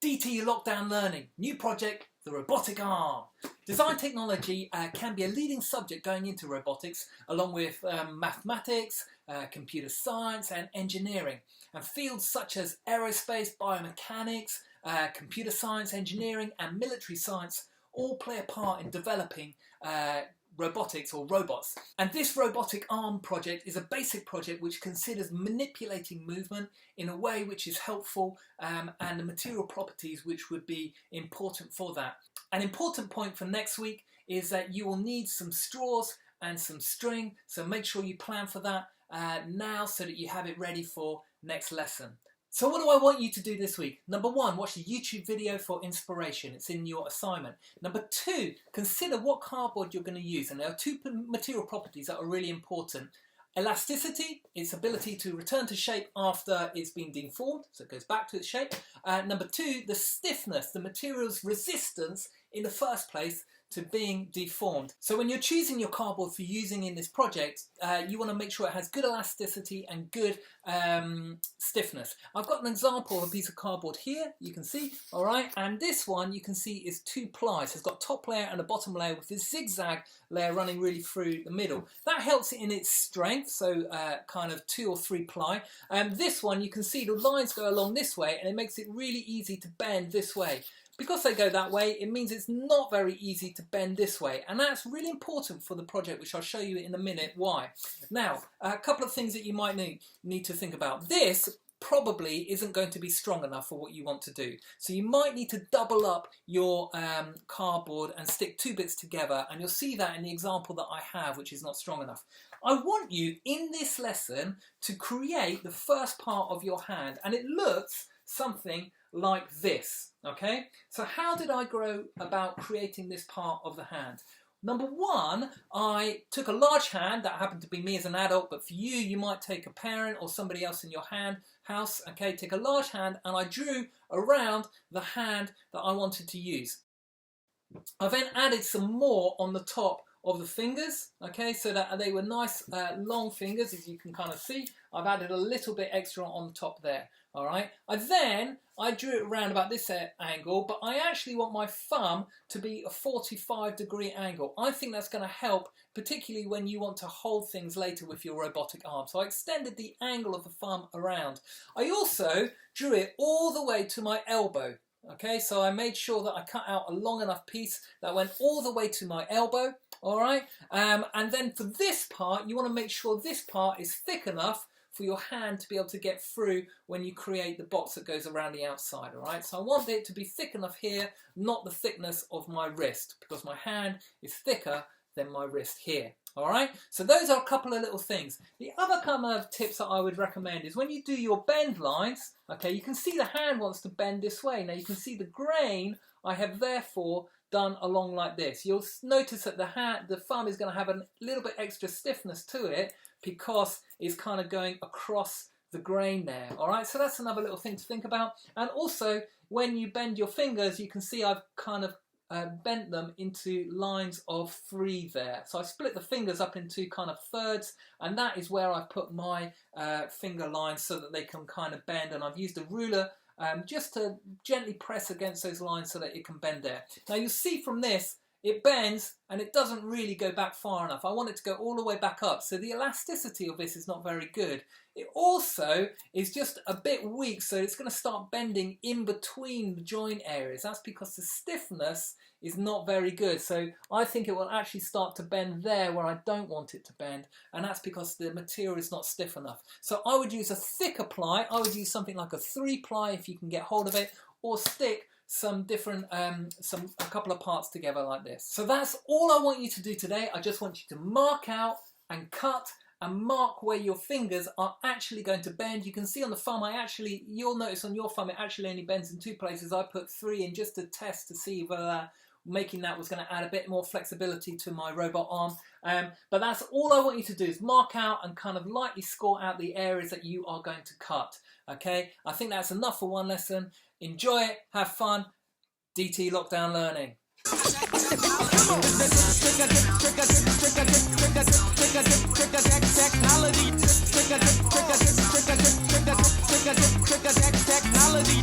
DT Lockdown Learning, new project, the Robotic Arm. Design technology can be a leading subject going into robotics, along with mathematics, computer science and engineering. And fields such as aerospace, biomechanics, computer science, engineering and military science all play a part in developing robotics or robots. And this Robotic Arm project is a basic project which considers manipulating movement in a way which is helpful and the material properties which would be important for that. An important point for next week is that you will need some straws and some string, so make sure you plan for that now so that you have it ready for next lesson. So what do I want you to do this week? Number one, watch the YouTube video for inspiration. It's in your assignment. Number two, consider what cardboard you're going to use. And there are two material properties that are really important. Elasticity, its ability to return to shape after it's been deformed, so it goes back to its shape. Number two, the stiffness, the material's resistance in the first place to being deformed. So when you're choosing your cardboard for using in this project, you want to make sure it has good elasticity and good stiffness. I've got an example of a piece of cardboard here, you can see, all right, and this one you can see is 2 ply. So it's got top layer and a bottom layer with this zigzag layer running really through the middle. That helps it in its strength, so kind of 2 or 3 ply. This one you can see the lines go along this way and it makes it really easy to bend this way. Because they go that way, it means it's not very easy to bend this way. And that's really important for the project, which I'll show you in a minute why. Now, a couple of things that you might need to think about. This probably isn't going to be strong enough for what you want to do. So you might need to double up your cardboard and stick 2 bits together. And you'll see that in the example that I have, which is not strong enough. I want you, in this lesson, to create the first part of your hand. And it looks something like this, okay? So how did I go about creating this part of the hand? Number one, I took a large hand, that happened to be me as an adult, but for you, you might take a parent or somebody else in your house, okay? Take a large hand and I drew around the hand that I wanted to use. I then added some more on the top of the fingers, okay, so that they were nice long fingers, as you can kind of see. I've added a little bit extra on the top there, all right. I drew it around about this angle, but I actually want my thumb to be a 45-degree angle. I think that's going to help, particularly when you want to hold things later with your robotic arm. So I extended the angle of the thumb around. I also drew it all the way to my elbow. Okay, so I made sure that I cut out a long enough piece that went all the way to my elbow, all right? And then for this part, you want to make sure this part is thick enough for your hand to be able to get through when you create the box that goes around the outside, all right? So I want it to be thick enough here, not the thickness of my wrist, because my hand is thicker than my wrist here. All right, so those are a couple of little things. The other kind of tips that I would recommend is when you do your bend lines, okay, you can see the hand wants to bend this way. Now you can see the grain I have therefore done along like this. You'll notice that the thumb is going to have a little bit extra stiffness to it because it's kind of going across the grain there. All right, so that's another little thing to think about. And also when you bend your fingers, you can see I've kind of bent them into lines of 3 there. So I split the fingers up into kind of thirds, and that is where I put my finger lines so that they can kind of bend, and I've used a ruler just to gently press against those lines so that it can bend there. Now you'll see from this, it bends and it doesn't really go back far enough. I want it to go all the way back up. So the elasticity of this is not very good. It also is just a bit weak, so it's going to start bending in between the joint areas. That's because the stiffness is not very good. So I think it will actually start to bend there where I don't want it to bend, and that's because the material is not stiff enough. So I would use a thicker ply. I would use something like a 3 ply if you can get hold of it, or stick some different, a couple of parts together like this. So that's all I want you to do today. I just want you to mark out and cut and mark where your fingers are actually going to bend. You can see on the thumb, you'll notice on your thumb, it actually only bends in 2 places. I put 3 in just to test to see whether making that was going to add a bit more flexibility to my robot arm. But that's all I want you to do is mark out and kind of lightly score out the areas that you are going to cut. Okay, I think that's enough for one lesson. Enjoy it, have fun. DT Lockdown Learning. Technology.